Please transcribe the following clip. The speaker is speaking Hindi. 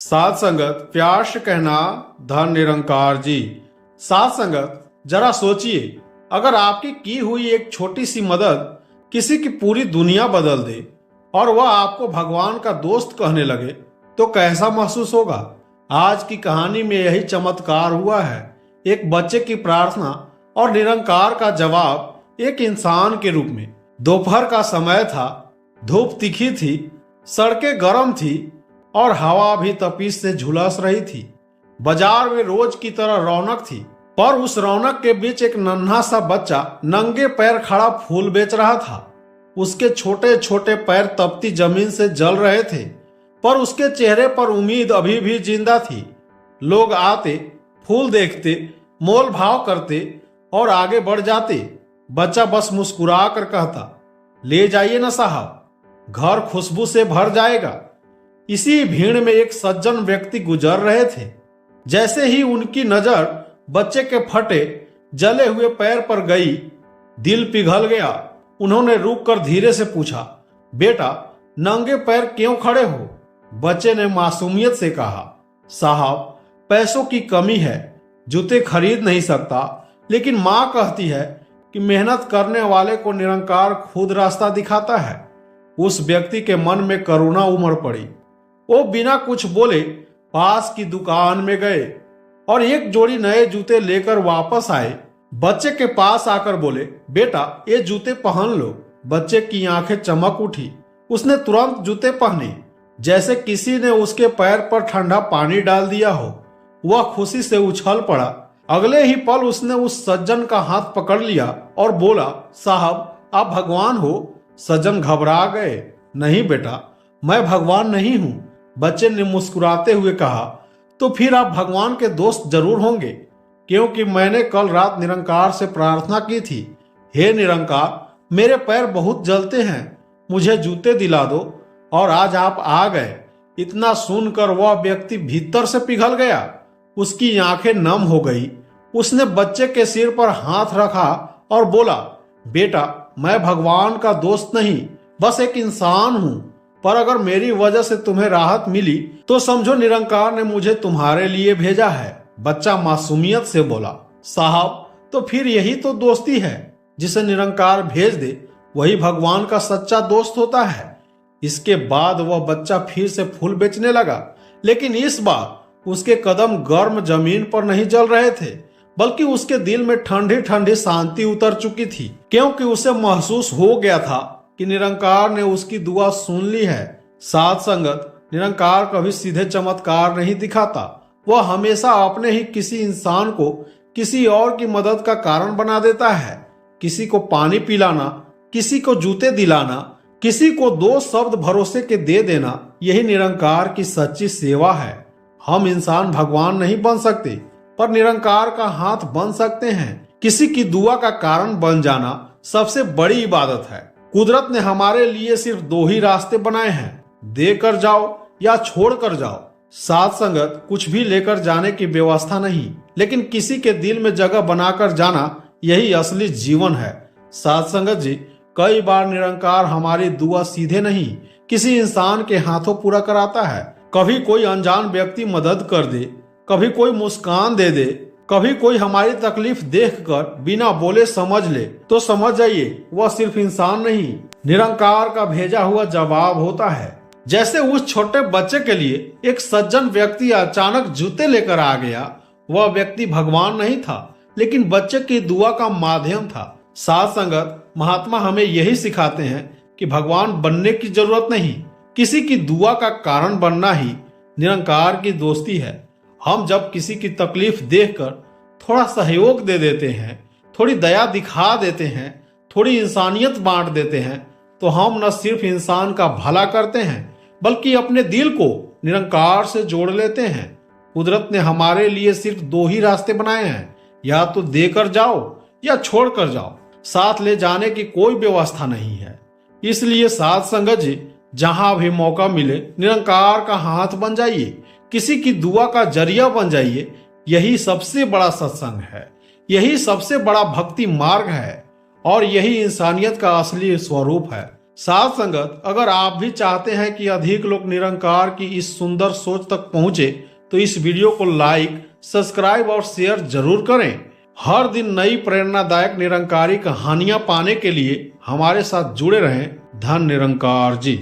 साध संगत प्यार से कहना धन निरंकार जी। साध संगत जरा सोचिए, अगर आपकी की हुई एक छोटी सी मदद किसी की पूरी दुनिया बदल दे और वह आपको भगवान का दोस्त कहने लगे तो कैसा महसूस होगा। आज की कहानी में यही चमत्कार हुआ है। एक बच्चे की प्रार्थना और निरंकार का जवाब एक इंसान के रूप में। दोपहर का समय था, धूप तीखी थी, सड़कें गर्म थी और हवा भी तपिश से झुलस रही थी। बाजार में रोज की तरह रौनक थी, पर उस रौनक के बीच एक नन्हा सा बच्चा नंगे पैर खड़ा फूल बेच रहा था। उसके छोटे छोटे पैर तपती जमीन से जल रहे थे, पर उसके चेहरे पर उम्मीद अभी भी जिंदा थी। लोग आते, फूल देखते, मोल भाव करते और आगे बढ़ जाते। बच्चा बस मुस्कुरा कर कहता, ले जाइए ना साहब, घर खुशबू से भर जाएगा। इसी भीड़ में एक सज्जन व्यक्ति गुजर रहे थे। जैसे ही उनकी नजर बच्चे के फटे जले हुए पैर पर गई, दिल पिघल गया। उन्होंने रुककर धीरे से पूछा, बेटा नंगे पैर क्यों खड़े हो? बच्चे ने मासूमियत से कहा, साहब पैसों की कमी है, जूते खरीद नहीं सकता, लेकिन माँ कहती है कि मेहनत करने वाले को निरंकार खुद रास्ता दिखाता है। उस व्यक्ति के मन में करुणा उमड़ पड़ी। वो बिना कुछ बोले पास की दुकान में गए और एक जोड़ी नए जूते लेकर वापस आए। बच्चे के पास आकर बोले, बेटा ये जूते पहन लो। बच्चे की आंखें चमक उठी। उसने तुरंत जूते पहने, जैसे किसी ने उसके पैर पर ठंडा पानी डाल दिया हो। वह खुशी से उछल पड़ा। अगले ही पल उसने उस सज्जन का हाथ पकड़ लिया और बोला, साहब आप भगवान हो। सज्जन घबरा गए। नहीं बेटा, मैं भगवान नहीं हूं। बच्चे ने मुस्कुराते हुए कहा, तो फिर आप भगवान के दोस्त जरूर होंगे, क्योंकि मैंने कल रात निरंकार से प्रार्थना की थी, हे निरंकार मेरे पैर बहुत जलते हैं, मुझे जूते दिला दो, और आज आप आ गए। इतना सुनकर वह व्यक्ति भीतर से पिघल गया। उसकी आंखें नम हो गई। उसने बच्चे के सिर पर हाथ रखा और बोला, बेटा मैं भगवान का दोस्त नहीं, बस एक इंसान हूं, पर अगर मेरी वजह से तुम्हें राहत मिली तो समझो निरंकार ने मुझे तुम्हारे लिए भेजा है। बच्चा मासूमियत से बोला, साहब तो फिर यही तो दोस्ती है, जिसे निरंकार भेज दे वही भगवान का सच्चा दोस्त होता है। इसके बाद वह बच्चा फिर से फूल बेचने लगा, लेकिन इस बार उसके कदम गर्म जमीन पर नहीं जल रहे थे, बल्कि उसके दिल में ठंडी ठंडी शांति उतर चुकी थी, क्योंकि उसे महसूस हो गया था कि निरंकार ने उसकी दुआ सुन ली है। साध संगत, निरंकार कभी सीधे चमत्कार नहीं दिखाता। वह हमेशा अपने ही किसी इंसान को किसी और की मदद का कारण बना देता है। किसी को पानी पिलाना, किसी को जूते दिलाना, किसी को दो शब्द भरोसे के दे देना, यही निरंकार की सच्ची सेवा है। हम इंसान भगवान नहीं बन सकते, पर निरंकार का हाथ बन सकते हैं। किसी की दुआ का कारण बन जाना सबसे बड़ी इबादत है। कुदरत ने हमारे लिए सिर्फ दो ही रास्ते बनाए हैं, देकर जाओ या छोड़ कर जाओ। साथ संगत कुछ भी लेकर जाने की व्यवस्था नहीं, लेकिन किसी के दिल में जगह बनाकर जाना, यही असली जीवन है। साथ संगत जी, कई बार निरंकार हमारी दुआ सीधे नहीं किसी इंसान के हाथों पूरा कराता है। कभी कोई अनजान व्यक्ति मदद कर दे, कभी कोई मुस्कान दे दे, कभी कोई हमारी तकलीफ देखकर बिना बोले समझ ले, तो समझ जाइए वह सिर्फ इंसान नहीं, निरंकार का भेजा हुआ जवाब होता है। जैसे उस छोटे बच्चे के लिए एक सज्जन व्यक्ति अचानक जूते लेकर आ गया। वह व्यक्ति भगवान नहीं था, लेकिन बच्चे की दुआ का माध्यम था। साथ संगत, महात्मा हमें यही सिखाते हैं कि भगवान बनने की जरूरत नहीं, किसी की दुआ का कारण बनना ही निरंकार की दोस्ती है। हम जब किसी की तकलीफ देखकर थोड़ा सहयोग दे देते हैं, थोड़ी दया दिखा देते हैं, थोड़ी इंसानियत बांट देते हैं, तो हम न सिर्फ इंसान का भला करते हैं, बल्कि अपने दिल को निरंकार से जोड़ लेते हैं। कुदरत ने हमारे लिए सिर्फ दो ही रास्ते बनाए हैं, या तो देकर जाओ या छोड़ कर जाओ। साथ ले जाने की कोई व्यवस्था नहीं है। इसलिए साथ संगत जी, जहां भी मौका मिले निरंकार का हाथ बन जाइए, किसी की दुआ का जरिया बन जाइए। यही सबसे बड़ा सत्संग है, यही सबसे बड़ा भक्ति मार्ग है, और यही इंसानियत का असली स्वरूप है। साथ संगत, अगर आप भी चाहते हैं कि अधिक लोग निरंकार की इस सुंदर सोच तक पहुंचे तो इस वीडियो को लाइक, सब्सक्राइब और शेयर जरूर करें। हर दिन नई प्रेरणादायक निरंकारी कहानियां पाने के लिए हमारे साथ जुड़े रहें। धन निरंकार जी।